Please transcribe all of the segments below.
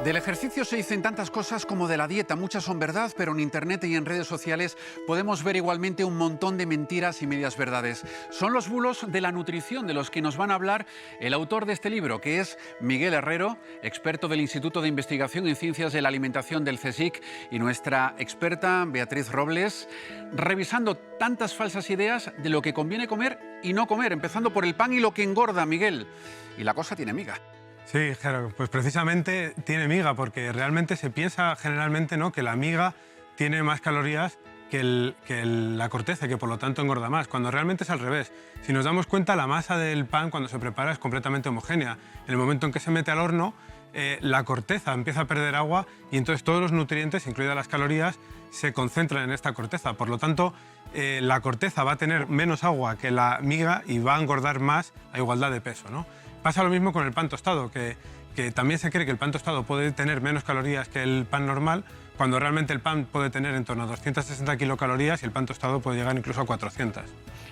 Del ejercicio se dicen tantas cosas como de la dieta, muchas son verdad, pero en internet y en redes sociales podemos ver igualmente un montón de mentiras y medias verdades. Son los bulos de la nutrición de los que nos van a hablar el autor de este libro, que es Miguel Herrero, experto del Instituto de Investigación en Ciencias de la Alimentación del CSIC, y nuestra experta Beatriz Robles, revisando tantas falsas ideas de lo que conviene comer y no comer, empezando por el pan y lo que engorda, Miguel. Y la cosa tiene miga. Sí, Gerardo, pues precisamente tiene miga, porque realmente se piensa generalmente, ¿no?, que la miga tiene más calorías que la corteza, que por lo tanto engorda más, cuando realmente es al revés. Si nos damos cuenta, la masa del pan cuando se prepara es completamente homogénea. En el momento en que se mete al horno, la corteza empieza a perder agua y entonces todos los nutrientes, incluidas las calorías, se concentran en esta corteza. Por lo tanto, la corteza va a tener menos agua que la miga y va a engordar más a igualdad de peso, ¿no? Pasa lo mismo con el pan tostado, que también se cree que el pan tostado puede tener menos calorías que el pan normal, cuando realmente el pan puede tener en torno a 260 kilocalorías y el pan tostado puede llegar incluso a 400.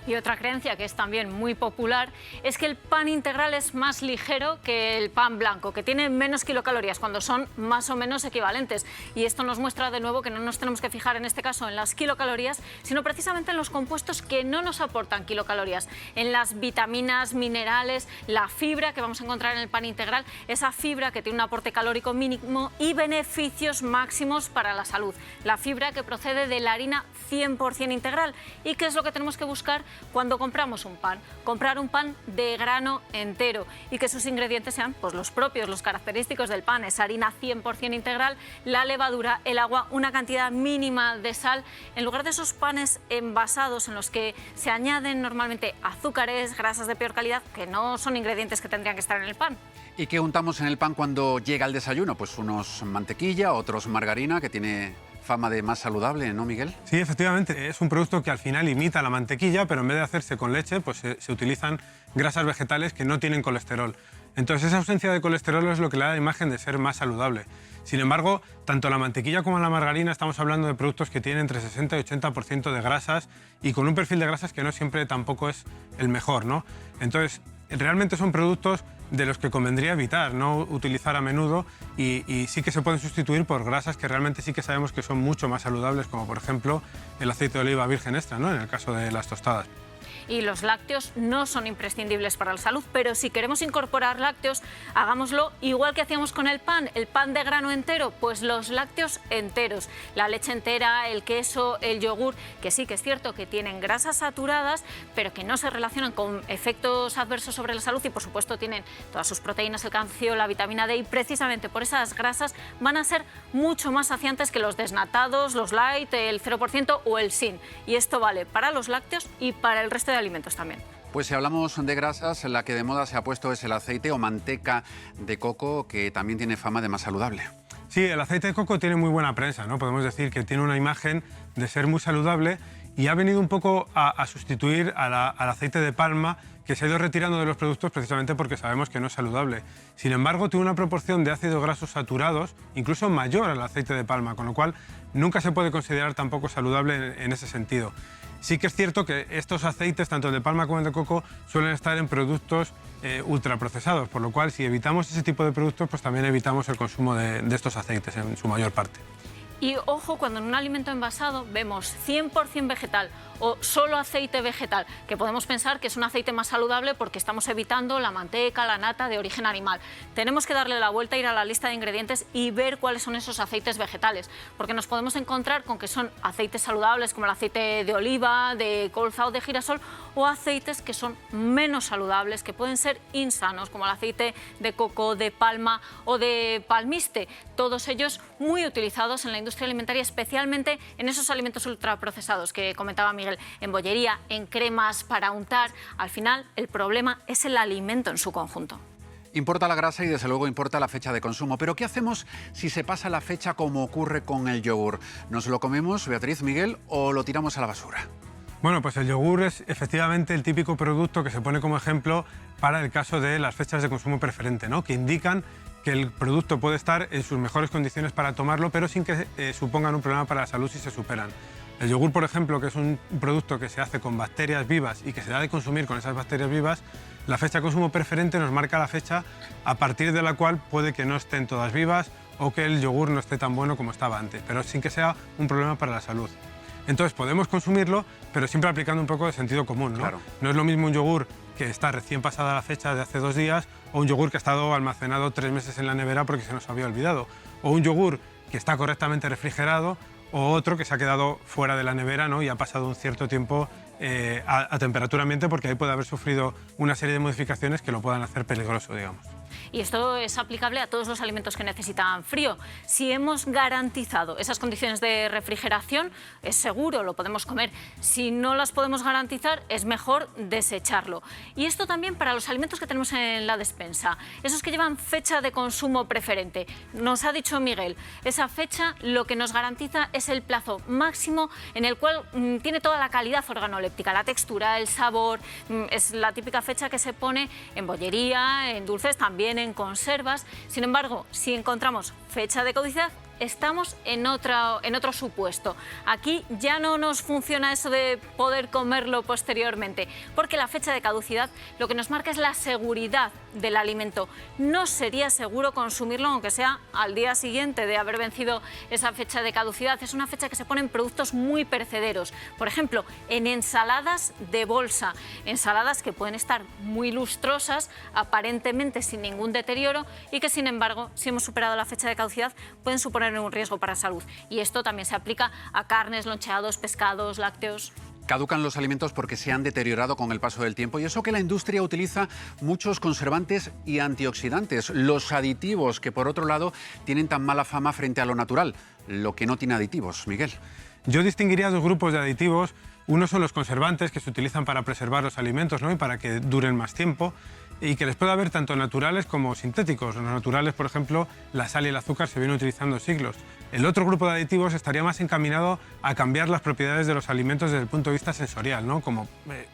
Y otra creencia que es también muy popular es que el pan integral es más ligero que el pan blanco, que tiene menos kilocalorías, cuando son más o menos equivalentes. Y esto nos muestra de nuevo que no nos tenemos que fijar en este caso en las kilocalorías, sino precisamente en los compuestos que no nos aportan kilocalorías, en las vitaminas, minerales, la fibra que vamos a encontrar en el pan integral, esa fibra que tiene un aporte calórico mínimo y beneficios máximos para la salud. La fibra que procede de la harina 100% integral. ¿Y qué es lo que tenemos que buscar cuando compramos un pan? Comprar un pan de grano entero y que sus ingredientes sean pues los propios, los característicos del pan, esa harina 100% integral, la levadura, el agua, una cantidad mínima de sal, en lugar de esos panes envasados en los que se añaden normalmente azúcares, grasas de peor calidad, que no son ingredientes que tendrían que estar en el pan. ¿Y qué untamos en el pan cuando llega el desayuno? Pues unos mantequilla, otros margarina, que tiene fama de más saludable, ¿no, Miguel? Sí, efectivamente, es un producto que al final imita la mantequilla, pero en vez de hacerse con leche, pues se utilizan grasas vegetales que no tienen colesterol. Entonces, esa ausencia de colesterol es lo que le da la imagen de ser más saludable. Sin embargo, tanto la mantequilla como la margarina estamos hablando de productos que tienen entre 60 y 80% de grasas y con un perfil de grasas que no siempre tampoco es el mejor, ¿no? Entonces, realmente son productos de los que convendría evitar, no utilizar a menudo y sí que se pueden sustituir por grasas que realmente sí que sabemos que son mucho más saludables, como por ejemplo el aceite de oliva virgen extra, ¿no?, en el caso de las tostadas. Y los lácteos no son imprescindibles para la salud, pero si queremos incorporar lácteos, hagámoslo igual que hacíamos con el pan de grano entero, pues los lácteos enteros, la leche entera, el queso, el yogur, que sí que es cierto que tienen grasas saturadas, pero que no se relacionan con efectos adversos sobre la salud y por supuesto tienen todas sus proteínas, el calcio, la vitamina D y precisamente por esas grasas van a ser mucho más saciantes que los desnatados, los light, el 0% o el sin. Y esto vale para los lácteos y para el resto de alimentos también. Pues si hablamos de grasas, la que de moda se ha puesto es el aceite o manteca de coco, que también tiene fama de más saludable. Sí, el aceite de coco tiene muy buena prensa, ¿no? Podemos decir que tiene una imagen de ser muy saludable y ha venido un poco a sustituir al aceite de palma, que se ha ido retirando de los productos precisamente porque sabemos que no es saludable. Sin embargo, tiene una proporción de ácidos grasos saturados incluso mayor al aceite de palma, con lo cual nunca se puede considerar tampoco saludable en ese sentido. Sí que es cierto que estos aceites, tanto el de palma como el de coco, suelen estar en productos ultraprocesados, por lo cual si evitamos ese tipo de productos, pues también evitamos el consumo de estos aceites en su mayor parte. Y ojo, cuando en un alimento envasado vemos 100% vegetal o solo aceite vegetal, que podemos pensar que es un aceite más saludable porque estamos evitando la manteca, la nata de origen animal. Tenemos que darle la vuelta, ir a la lista de ingredientes y ver cuáles son esos aceites vegetales, porque nos podemos encontrar con que son aceites saludables como el aceite de oliva, de colza o de girasol, o aceites que son menos saludables, que pueden ser insanos, como el aceite de coco, de palma o de palmiste, todos ellos muy utilizados en la industria alimentaria, especialmente en esos alimentos ultraprocesados que comentaba Miguel, en bollería, en cremas para untar. Al final, el problema es el alimento en su conjunto. Importa la grasa y desde luego importa la fecha de consumo. Pero ¿qué hacemos si se pasa la fecha como ocurre con el yogur? ¿Nos lo comemos, Beatriz, Miguel, o lo tiramos a la basura? Bueno, pues el yogur es efectivamente el típico producto que se pone como ejemplo para el caso de las fechas de consumo preferente, ¿no?, que indican que el producto puede estar en sus mejores condiciones para tomarlo, pero sin que supongan un problema para la salud si se superan. El yogur, por ejemplo, que es un producto que se hace con bacterias vivas y que se da de consumir con esas bacterias vivas, La fecha de consumo preferente nos marca la fecha a partir de la cual puede que no estén todas vivas o que el yogur no esté tan bueno como estaba antes, pero sin que sea un problema para la salud. Entonces podemos consumirlo, pero siempre aplicando un poco de sentido común, ¿no? Claro. No es lo mismo un yogur que está recién pasada la fecha de hace 2 días o un yogur que ha estado almacenado 3 meses en la nevera porque se nos había olvidado, o un yogur que está correctamente refrigerado o otro que se ha quedado fuera de la nevera, ¿no? Y ha pasado un cierto tiempo a temperatura ambiente, porque ahí puede haber sufrido una serie de modificaciones que lo puedan hacer peligroso, digamos. Y esto es aplicable a todos los alimentos que necesitan frío. Si hemos garantizado esas condiciones de refrigeración, es seguro, lo podemos comer. Si no las podemos garantizar, es mejor desecharlo. Y esto también para los alimentos que tenemos en la despensa, esos que llevan fecha de consumo preferente. Nos ha dicho Miguel, esa fecha lo que nos garantiza es el plazo máximo en el cual tiene toda la calidad organoléptica, la textura, el sabor. Es la típica fecha que se pone en bollería, en dulces, también en conservas. Sin embargo, si encontramos fecha de caducidad, estamos en otro supuesto. Aquí ya no nos funciona eso de poder comerlo posteriormente, porque la fecha de caducidad lo que nos marca es la seguridad del alimento. No sería seguro consumirlo, aunque sea al día siguiente de haber vencido esa fecha de caducidad. Es una fecha que se pone en productos muy perecederos. Por ejemplo, en ensaladas de bolsa, ensaladas que pueden estar muy lustrosas, aparentemente sin ningún deterioro, y que sin embargo, si hemos superado la fecha de caducidad, pueden suponer un riesgo para la salud. Y esto también se aplica a carnes, loncheados, pescados, lácteos. Caducan los alimentos porque se han deteriorado con el paso del tiempo, y eso que la industria utiliza muchos conservantes y antioxidantes, los aditivos, que por otro lado tienen tan mala fama frente a lo natural, lo que no tiene aditivos. Miguel. Yo distinguiría 2 grupos de aditivos. Uno son los conservantes, que se utilizan para preservar los alimentos, ¿no? Y para que duren más tiempo, y que les puede haber tanto naturales como sintéticos. Los naturales, por ejemplo, la sal y el azúcar se vienen utilizando siglos. El otro grupo de aditivos estaría más encaminado a cambiar las propiedades de los alimentos desde el punto de vista sensorial, ¿no? Como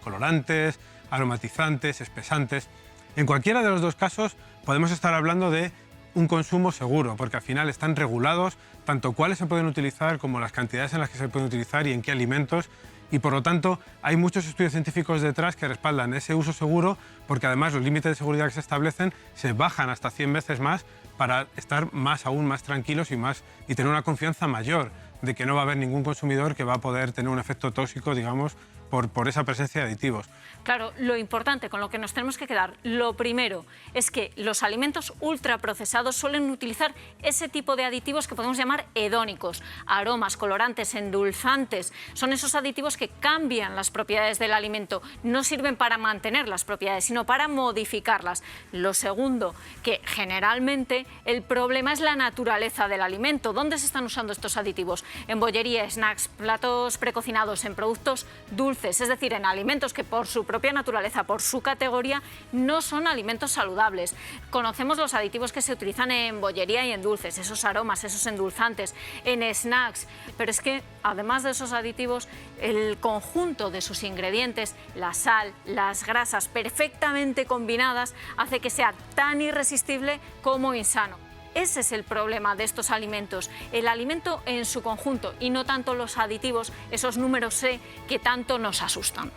colorantes, aromatizantes, espesantes. En cualquiera de los 2 casos podemos estar hablando de un consumo seguro, porque al final están regulados tanto cuáles se pueden utilizar como las cantidades en las que se pueden utilizar y en qué alimentos. Y por lo tanto hay muchos estudios científicos detrás que respaldan ese uso seguro, porque además los límites de seguridad que se establecen se bajan hasta 100 veces más para estar aún más tranquilos y tener una confianza mayor de que no va a haber ningún consumidor que va a poder tener un efecto tóxico, digamos, por esa presencia de aditivos. Claro, lo importante con lo que nos tenemos que quedar, lo primero, es que los alimentos ultraprocesados suelen utilizar ese tipo de aditivos que podemos llamar hedónicos, aromas, colorantes, endulzantes. Son esos aditivos que cambian las propiedades del alimento, no sirven para mantener las propiedades, sino para modificarlas. Lo segundo, que generalmente el problema es la naturaleza del alimento. ¿Dónde se están usando estos aditivos? En bollería, snacks, platos precocinados, en productos dulces, es decir, en alimentos que por su propia naturaleza, por su categoría, no son alimentos saludables. Conocemos los aditivos que se utilizan en bollería y en dulces, esos aromas, esos endulzantes, en snacks, pero es que además de esos aditivos, el conjunto de sus ingredientes, la sal, las grasas perfectamente combinadas, hace que sea tan irresistible como insano. Ese es el problema de estos alimentos, el alimento en su conjunto y no tanto los aditivos, esos números C que tanto nos asustan.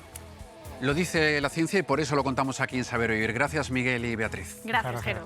Lo dice la ciencia y por eso lo contamos aquí en Saber Vivir. Gracias, Miguel y Beatriz. Gracias, Jero.